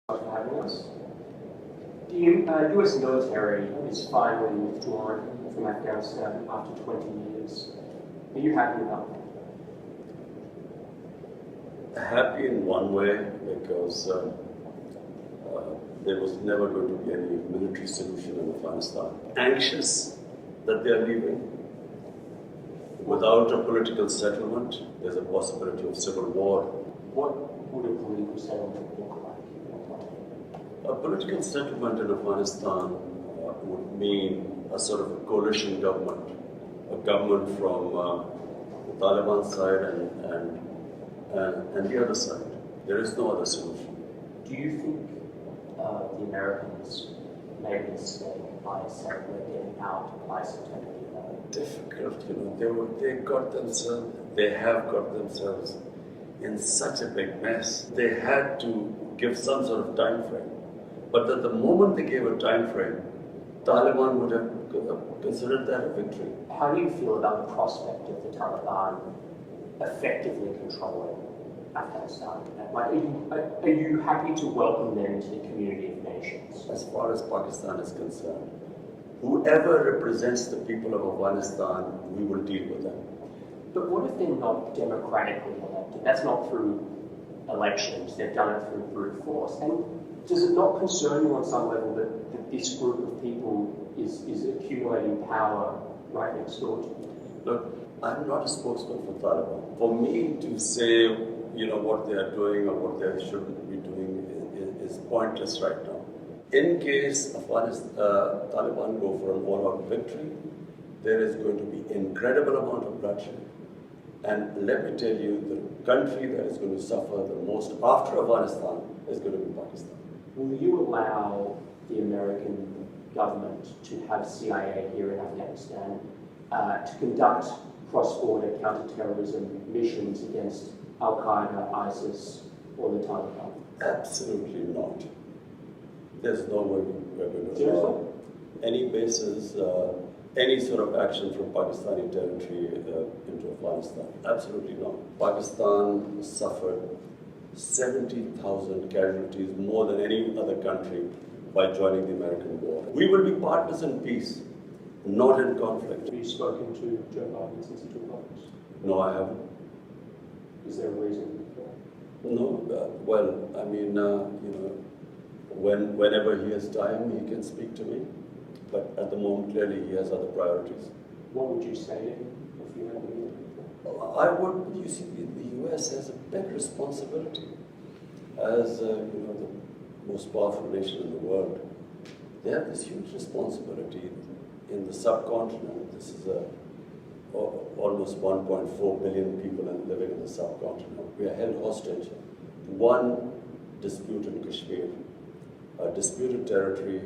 Thanks for having us. The US military is finally withdrawn from Afghanistan after 20 years. Are you happy about that? Happy in one way because there was never going to be any military solution in Afghanistan. Anxious that they are leaving. Without a political settlement, there's a possibility of civil war. What would a political settlement look like? A political settlement in Afghanistan would mean a sort of a coalition government, a government from the Taliban side and the other side. There is no other solution. Do you think the Americans made a mistake by saying we're getting out by September 11th? Difficult, they have got themselves in such a big mess. They had to give some sort of time frame. But at the moment they gave a time frame, Taliban would have considered that a victory. How do you feel about the prospect of the Taliban effectively controlling Afghanistan? Like, are you happy to welcome them into the community of nations? As far as Pakistan is concerned, whoever represents the people of Afghanistan, we will deal with them. But what if they're not democratically elected? That's not through elections, they've done it through brute force. And does it not concern you on some level that this group of people is accumulating power right next door to you? Look, I'm not a spokesman for Taliban. For me to say, what they are doing or what they shouldn't be doing is pointless right now. In case Taliban go for an all-out victory, there is going to be incredible amount of bloodshed. And let me tell you, the country that is going to suffer the most after Afghanistan is going to be Pakistan. Will you allow the American government to have CIA here in Afghanistan to conduct cross-border counter-terrorism missions against Al-Qaeda, ISIS, or the Taliban? Absolutely not. There's no way we're going to allow any bases, any sort of action from Pakistani territory into Afghanistan. Absolutely not. Pakistan suffered 70,000 casualties, more than any other country, by joining the American war. We will be partners in peace, not in conflict. Have you spoken to Joe Biden since he took office? No, I haven't. Is there a reason for that? No, whenever he has time, he can speak to me. But at the moment, clearly, he has other priorities. What would you say to him if you had the meeting? You see, the US has a big responsibility as the most powerful nation in the world. They have this huge responsibility in the subcontinent. This is almost 1.4 billion people living in the subcontinent. We are held hostage. One dispute in Kashmir, a disputed territory,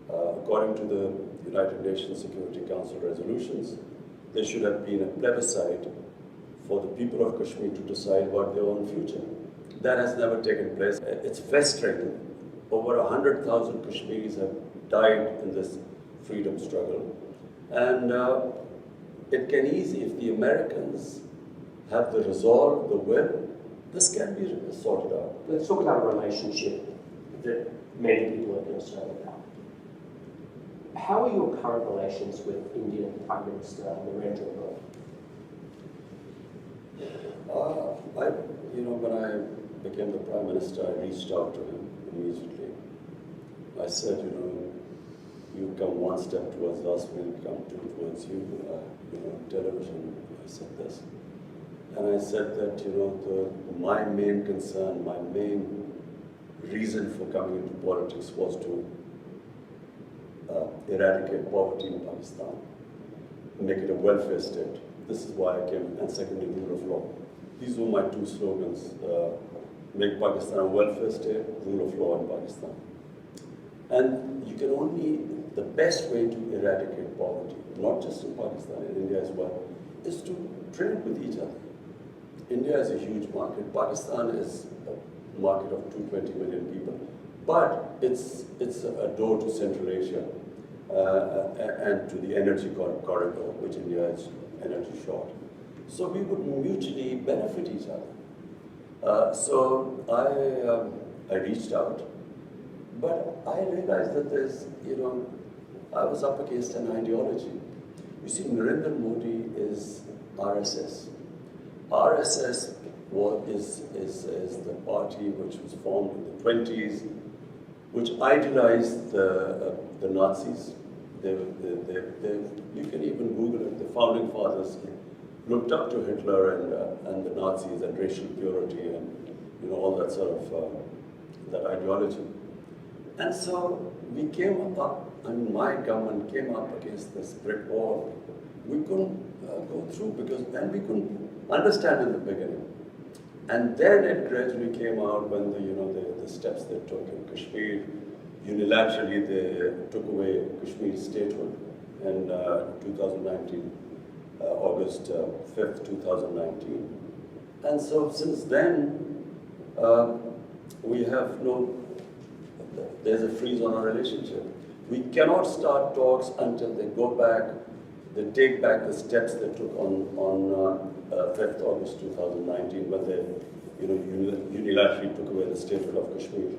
according to the United Nations Security Council resolutions, there should have been a plebiscite for the people of Kashmir to decide about their own future. That has never taken place. It's frustrating. Over 100,000 Kashmiris have died in this freedom struggle. And it can easily, if the Americans have the resolve, the will, this can be sorted out. Let's talk about a relationship that many people are concerned about. How are your current relations with Indian Prime Minister Narendra Modi? When I became the Prime Minister, I reached out to him immediately. I said, you come one step towards us, we'll come two towards you. Television, I said this. And I said that, my main concern, my main reason for coming into politics was to eradicate poverty in Pakistan, make it a welfare state. This is why I came, and secondly, rule of law. These were my two slogans, make Pakistan a welfare state, rule of law in Pakistan. And the best way to eradicate poverty, not just in Pakistan, in India as well, is to trade with each other. India is a huge market. Pakistan is a market of 220 million people. But it's a door to Central Asia and to the energy corridor, which India is energy short. So we would mutually benefit each other. So I reached out But I realized that there's, I was up against an ideology. You see, Narendra Modi is RSS. RSS is the party which was formed in the 20s, which idealized the Nazis. You can even Google it. The founding fathers looked up to Hitler and the Nazis and racial purity and all that sort of that ideology. And so we came up, and my government came up against this brick wall. We couldn't go through and we couldn't understand in the beginning. And then it gradually came out when the steps they took in Kashmir. Unilaterally, they took away Kashmir statehood in 2019, August 5th, 2019. And so since then, we have there's a freeze on our relationship. We cannot start talks until they go back, they take back the steps they took on 5th August 2019 when they unilaterally took away the statehood of Kashmir.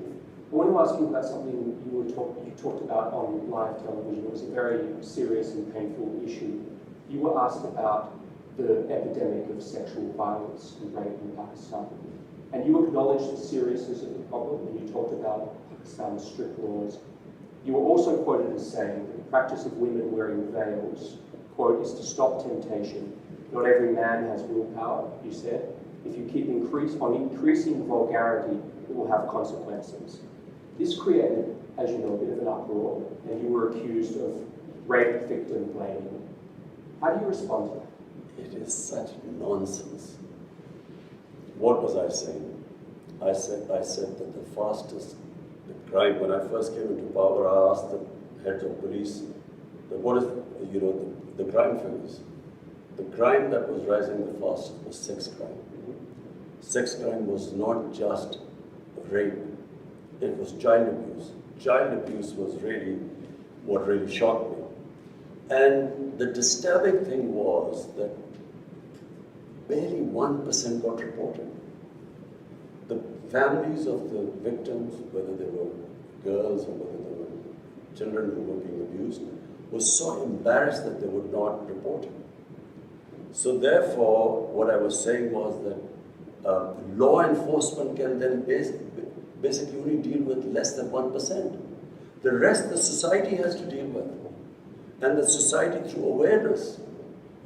I want to ask you about something you talked about on live television. It was a very serious and painful issue. You were asked about the epidemic of sexual violence and rape in Pakistan. And you acknowledged the seriousness of the problem, and you talked about Pakistan's strict laws. You were also quoted as saying that the practice of women wearing veils, quote, is to stop temptation. Not every man has willpower, you said. If you keep increasing vulgarity, it will have consequences. This created, as you know, a bit of an uproar, and you were accused of rape victim blaming. How do you respond to that? It is such nonsense. What was I saying? I said that the fastest crime, when I first came into power, I asked the heads of police, what is, the crime figures. The crime that was rising the fastest was sex crime. Sex crime was not just rape, it was child abuse. Child abuse was really what really shocked me. And the disturbing thing was that barely 1% got reported. The families of the victims, whether they were girls or whether they were children who were being abused, were so embarrassed that they would not report it. So therefore, what I was saying was that law enforcement can then basically only deal with less than 1%. The rest the society has to deal with. And the society through awareness.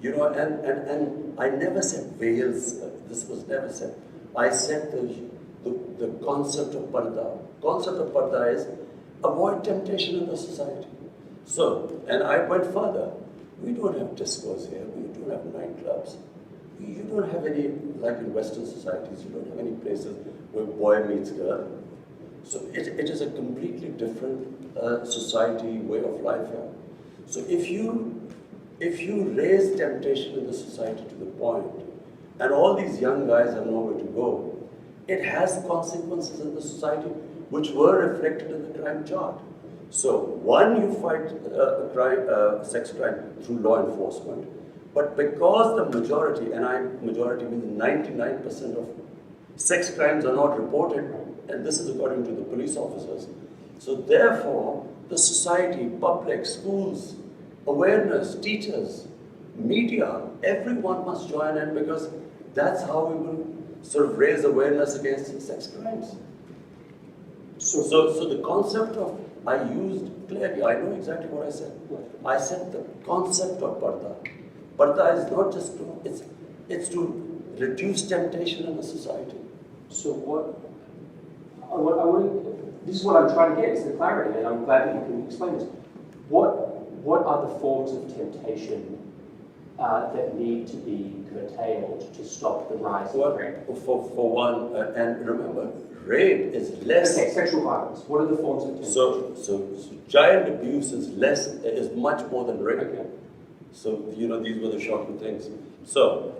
And I never said veils, this was never said. I said the concept of parda. Concept of parda is avoid temptation in the society. So, and I went further. We don't have discos here, we don't have nightclubs. You don't have any, like in Western societies, you don't have any places where boy meets girl. So it is a completely different society, way of life here. So if you raise temptation in the society to the point, and all these young guys have nowhere to go, it has consequences in the society which were reflected in the crime chart. So one, you fight sex crime through law enforcement, but because the majority, and majority means 99% of sex crimes are not reported, and this is according to the police officers. So therefore, the society, public, schools, awareness, teachers, media, everyone must join in because that's how we will sort of raise awareness against sex crimes. So the concept of, I used clearly, I know exactly what I said. I said the concept of parda. Parda is not just it's to reduce temptation in the society. So this is what I'm trying to get, is the clarity, and I'm glad that you can explain this. What are the forms of temptation that need to be curtailed to stop the rise of rape? For one, and remember, rape is less. Okay, sexual violence. What are the forms of temptation? So child abuse is much more than rape. Okay. So these were the shocking things. So,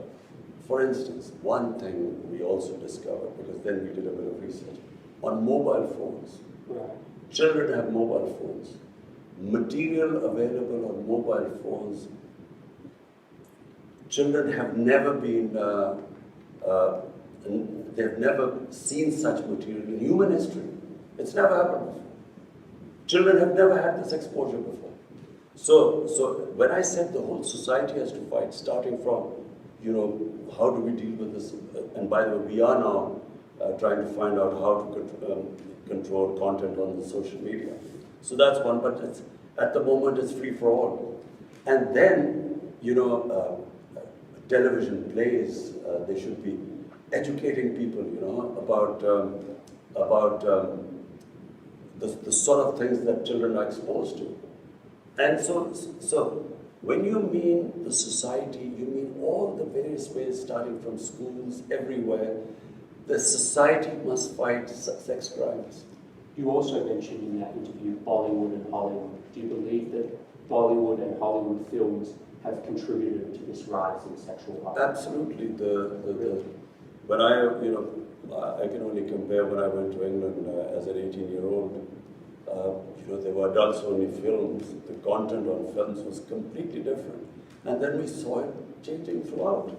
for instance, one thing we also discovered, because then we did a bit of research on mobile phones. Right. Children have mobile phones. Material available on mobile phones. Children have never been, they've never seen such material in human history. It's never happened. Children have never had this exposure before. So when I said the whole society has to fight, starting from, how do we deal with this? And by the way, we are now trying to find out how to control content on the social media. So that's one, but at the moment it's free for all. And then, television plays, they should be educating people, about the sort of things that children are exposed to. And so when you mean the society, you mean all the various ways, starting from schools, everywhere. The society must fight sex crimes. You also mentioned in that interview Bollywood and Hollywood. Do you believe that Bollywood and Hollywood films have contributed to this rise in sexual violence? Absolutely. When I can only compare when I went to England as an 18-year-old. There were adults-only films. The content on films was completely different. And then we saw it changing throughout.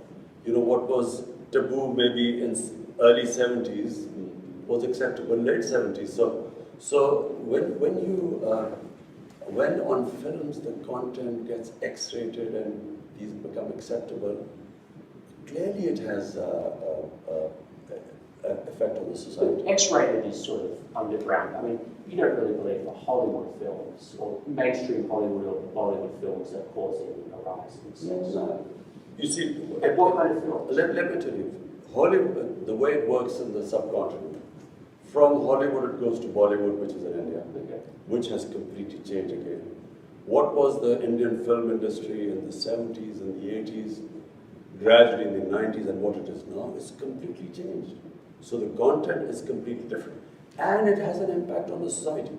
What was taboo maybe in early 70s was acceptable late 70s. So when on films the content gets X-rated and these become acceptable, clearly it has an effect on the society. X-rated is sort of underground. I mean, you don't really believe the Hollywood films or mainstream Hollywood or Bollywood films are causing a rise in sex. No. You see, what kind of films? Let me tell you, Hollywood, the way it works in the subcontinent, from Hollywood it goes to Bollywood, which is in India, which has completely changed again. What was the Indian film industry in the 70s and the 80s, gradually in the 90s, and what it is now, is completely changed. So the content is completely different. And it has an impact on the society.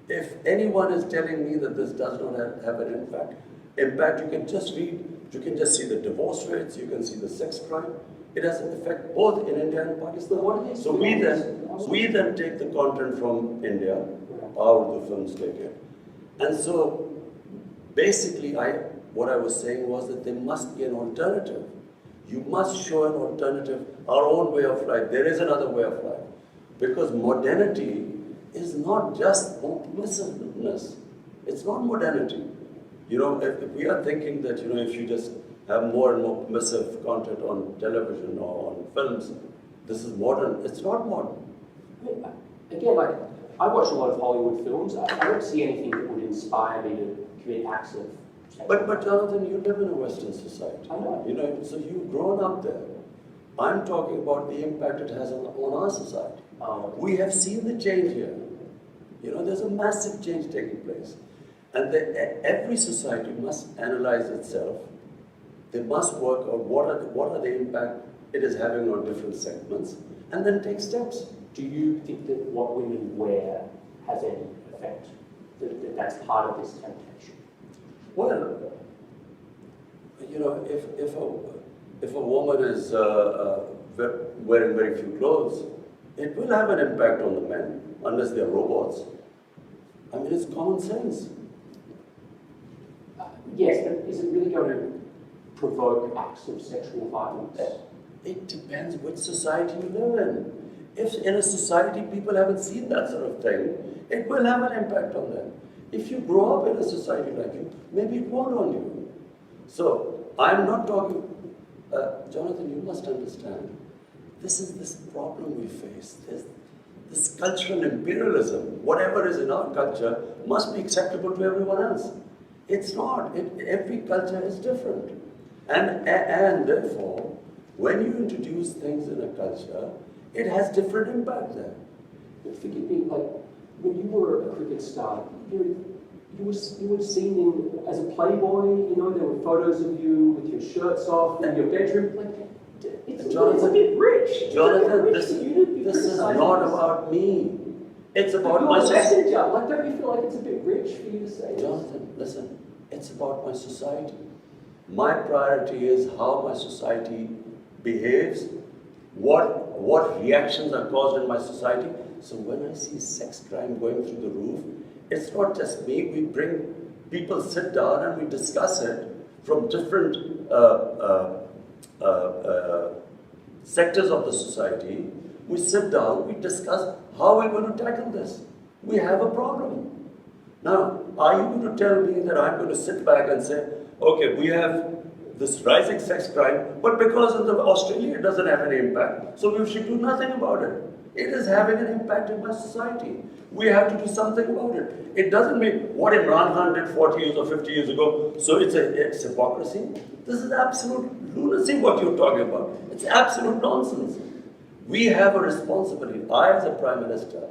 If anyone is telling me that this does not have an impact, you can just read, you can just see the divorce rates, you can see the sex crime. It has an effect both in India and Pakistan. So we then take the content from India, our films take it. And so basically what I was saying was that there must be an alternative. You must show an alternative, our own way of life. There is another way of life. Because modernity is not just permissiveness. It's not modernity. If we are thinking that, if you just have more and more permissive content on television or on films, this is modern. It's not modern. Again, I watch a lot of Hollywood films. I don't see anything that would inspire me to commit acts of sexual violence. But Jonathan, you live in a Western society. I know. So you've grown up there. I'm talking about the impact it has on our society. We have seen the change here. There's a massive change taking place. And every society must analyze itself. They must work out what are the impact it is having on different segments, and then take steps. Do you think that what women wear has any effect? That that's part of this temptation? Well, if a woman is wearing very few clothes, it will have an impact on the men, unless they're robots. I mean, it's common sense. Yes, but is it really going to provoke acts of sexual violence? It depends which society you live in. If in a society people haven't seen that sort of thing, it will have an impact on them. If you grow up in a society like you, maybe it won't on you. So, I'm not talking... Jonathan, you must understand, this is this problem we face. This cultural imperialism, whatever is in our culture, must be acceptable to everyone else. It's not. Every culture is different. And therefore, when you introduce things in a culture, it has different impact there. But forgive me, when you were a cricket star, you were seen as a playboy. There were photos of you with your shirts off in your bedroom. It's a bit rich. Jonathan, this is not about me. It's about my society. Don't you feel like it's a bit rich for you to say this? Jonathan, listen. It's about my society. My priority is how my society behaves, what reactions are caused in my society. So when I see sex crime going through the roof, it's not just me. We bring people, sit down and we discuss it from different sectors of the society. We sit down, we discuss how we're going to tackle this. We have a problem. Now, are you going to tell me that I'm going to sit back and say, okay, we have this rising sex crime, but because of Australia, it doesn't have any impact, so we should do nothing about it. It is having an impact in my society. We have to do something about it. It doesn't mean what Imran Khan did 40 years or 50 years ago, so it's hypocrisy. This is absolute lunacy what you're talking about. It's absolute nonsense. We have a responsibility. I, as a Prime Minister,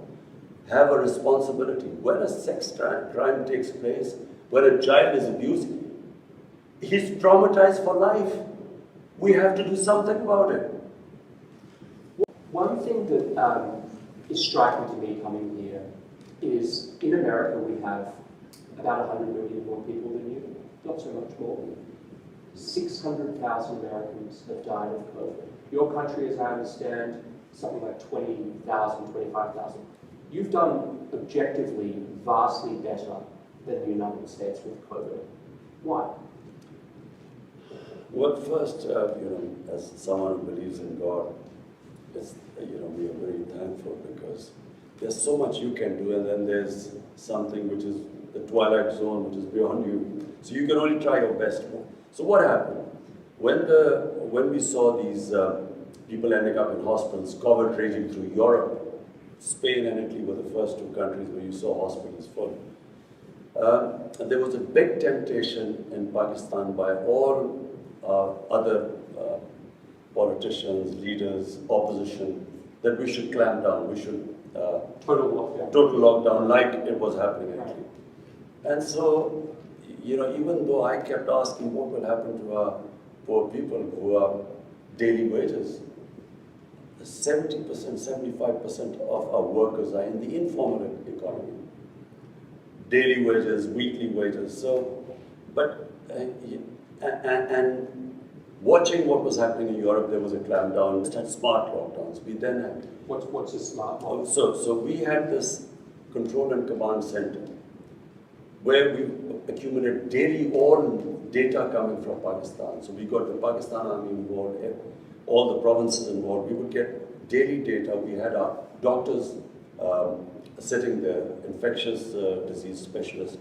have a responsibility. When a sex crime takes place, when a child is abused, he's traumatized for life. We have to do something about it. One thing that is striking to me coming here is in America we have about 100 million more people than you, not so much more. 600,000 Americans have died of COVID. Your country, as I understand, something like 20,000, 25,000. You've done objectively vastly better than the United States with COVID. Why? Well, first, as someone who believes in God, we are very thankful because there's so much you can do, and then there's something which is the twilight zone, which is beyond you. So you can only try your best. So what happened? When we saw these people ending up in hospitals, COVID raging through Europe, Spain and Italy were the first two countries where you saw hospitals full. And there was a big temptation in Pakistan by all other politicians, leaders, opposition, that we should clamp down, we should total lockdown like it was happening actually. And so, even though I kept asking what will happen to our poor people who are daily wages, 70%, 75% of our workers are in the informal economy. Daily wages, weekly wages. So, but, and watching what was happening in Europe, there was a clampdown. We had smart lockdowns. We then had... What's a smart lockdown? So we had this control and command center where we accumulated daily all data coming from Pakistan. So we got the Pakistan Army involved, all the provinces involved. We would get daily data. We had our doctors sitting there, infectious disease specialists,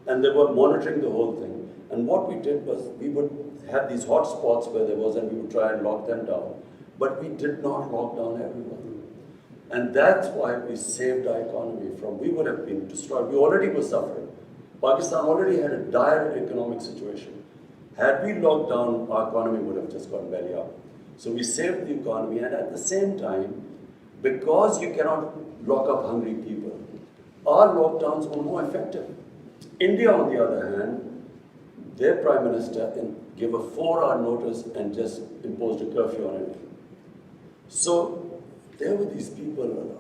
and they were monitoring the whole thing. And what we did was we would have these hot spots where there was, and we would try and lock them down. But we did not lock down everyone. And that's why we saved our economy from, we would have been destroyed. We already were suffering. Pakistan already had a dire economic situation. Had we locked down, our economy would have just gone belly up. So we saved the economy, and at the same time, because you cannot lock up hungry people, our lockdowns were more effective. India, on the other hand, their Prime Minister gave a 4-hour notice and just imposed a curfew on it. So there were these people,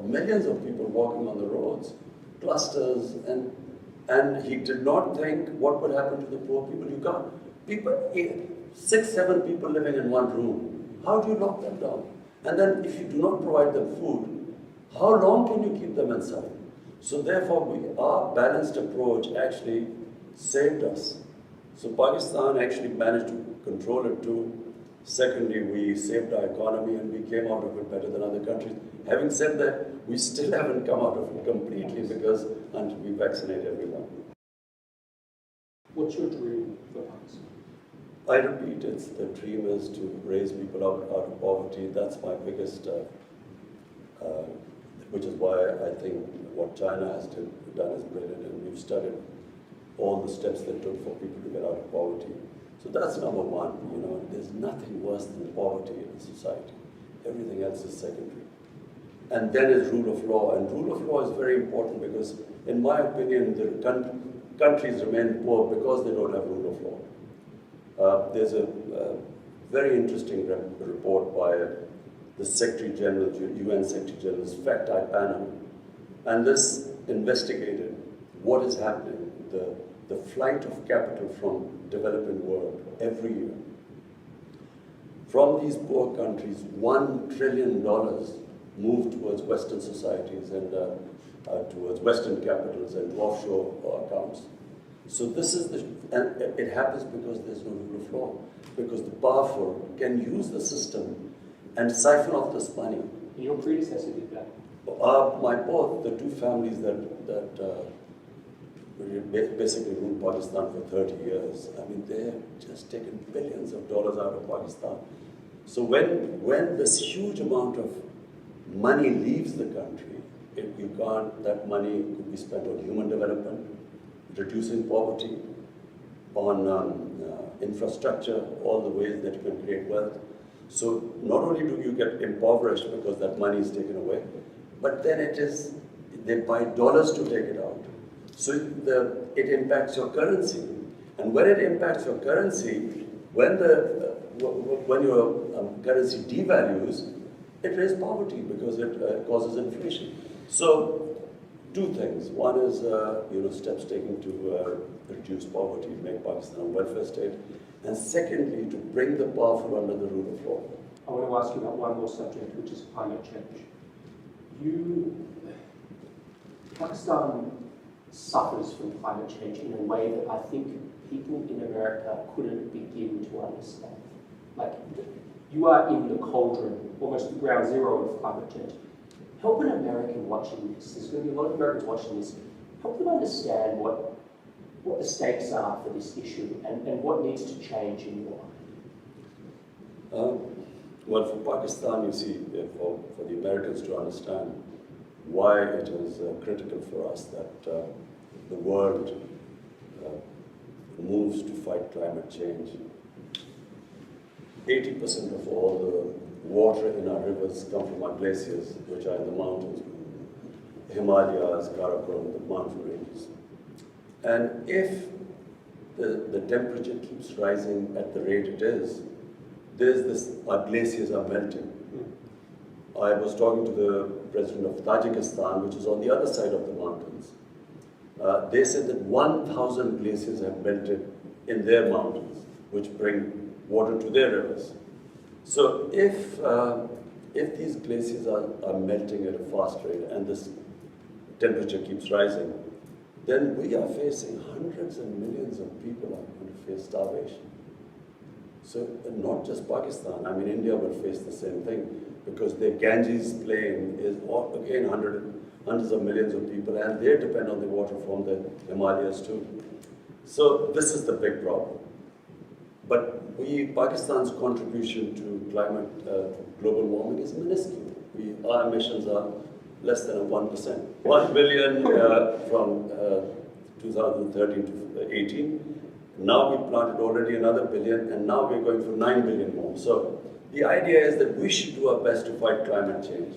millions of people walking on the roads, clusters, and he did not think what would happen to the poor people. You can't, people, 6, 7 people living in one room, how do you lock them down? And then if you do not provide them food, how long can you keep them inside? So therefore, our balanced approach actually saved us. So Pakistan actually managed to control it too. Secondly, we saved our economy and we came out of it better than other countries. Having said that, we still haven't come out of it completely because until we vaccinate everyone. What's your dream for Pakistan? I repeat, the dream is to raise people out of poverty. That's my biggest, which is why I think what China has done is brilliant, and we've studied all the steps they took for people to get out of poverty. So that's number one. There's nothing worse than poverty in a society. Everything else is secondary. And then is rule of law, and rule of law is very important because, in my opinion, the countries remain poor because they don't have rule of law. There's a very interesting report by the Secretary General, UN Secretary General's fact-type panel, and this investigated what is happening, the flight of capital from developing world every year. From these poor countries, $1 trillion moved towards Western societies and towards Western capitals and to offshore accounts. So this is and it happens because there's no rule of law, because the powerful can use the system and siphon off this money. Your predecessor did that. The two families that basically ruled Pakistan for 30 years. I mean, they've just taken billions of dollars out of Pakistan. So when this huge amount of money leaves the country, that money could be spent on human development, reducing poverty, on infrastructure, all the ways that you can create wealth. So not only do you get impoverished because that money is taken away, but then they buy dollars to take it out. So it impacts your currency. And when it impacts your currency, when your currency devalues, it raises poverty because it causes inflation. So two things. One is steps taken to reduce poverty, make Pakistan a welfare state. And secondly, to bring the powerful under the rule of law. I want to ask you about one more subject, which is climate change. Pakistan suffers from climate change in a way that I think people in America couldn't begin to understand. Like, you are in the cauldron, almost the ground zero of climate change. Help an American watching this, there's going to be a lot of Americans watching this, help them understand what the stakes are for this issue and what needs to change in your mind. Well, for Pakistan, you see, for the Americans to understand why it is critical for us that the world moves to fight climate change. 80% of all the water in our rivers come from our glaciers, which are in the mountains, Himalayas, Karakoram, the mountain ranges. And if the temperature keeps rising at the rate it is, our glaciers are melting. I was talking to the president of Tajikistan, which is on the other side of the mountains. They said that 1,000 glaciers have melted in their mountains, which bring water to their rivers. So if these glaciers are melting at a fast rate and this temperature keeps rising, then we are facing hundreds and millions of people are going to face starvation. So not just Pakistan, I mean India will face the same thing because the Ganges plain is again hundreds of millions of people and they depend on the water from the Himalayas too. So this is the big problem. But Pakistan's contribution to global warming is minuscule. Our emissions are less than 1%. 1 billion from 2013 to 18. Now we planted already another billion, and now we're going for 9 billion more. So the idea is that we should do our best to fight climate change.